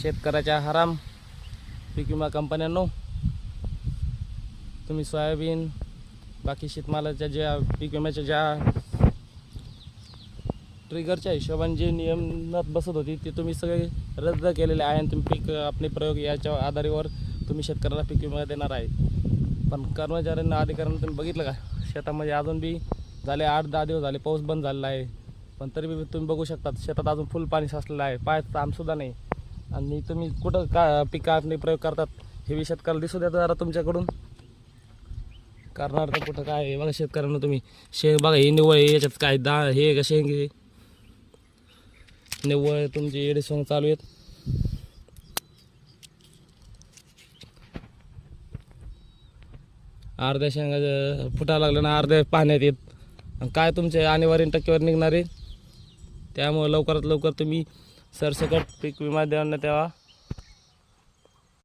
शेतकऱ्याच्या हराम पीक विमा कंपन्यांनो, तुम्ही सोयाबीन बाकी शेतमालाच्या ज्या पीक विम्याच्या ज्या ट्रिगरच्या हिशोबाने जे नियमात बसत होती ते तुम्ही सगळे रद्द केलेले आहे आणि तुम्ही पीक आपले प्रयोग याच्या आधारावर तुम्ही शेतकऱ्याला पीक विमा देणार आहे। पण कर्मचाऱ्यांना अधिकाऱ्यांना तुम्ही बघितलं का, शेतामध्ये अजून बी झाले 8-10 दिवस झाले पाऊस बंद झालेला आहे, पण तरी बी तुम्ही बघू शकता शेतात अजून फुल पाणी साचलेलं आहे, पायाचं तामसुद्धा नाही। आणि तुम्ही कुठं का पीक आपले प्रयोग करतात हे बी शेतकऱ्याला दिसू द्या जरा तुमच्याकडून। करणार तर कुठं काय आहे बघा शेतकऱ्यांना तुम्ही बघा हे निव्वळ आहे, याच्यात काय हे कसे निव्वळ तुमचे येडे सोंग चालू आहेत। अर्ध्या शेंगा फुटायला लागलं ना, अर्ध्या पाण्यात येत काय तुमचे अनिवार्य टक्केवारी निघणार आहे। त्यामुळे लवकरात लवकर तुम्ही सरसकट पीक विमा देण्यात यावा।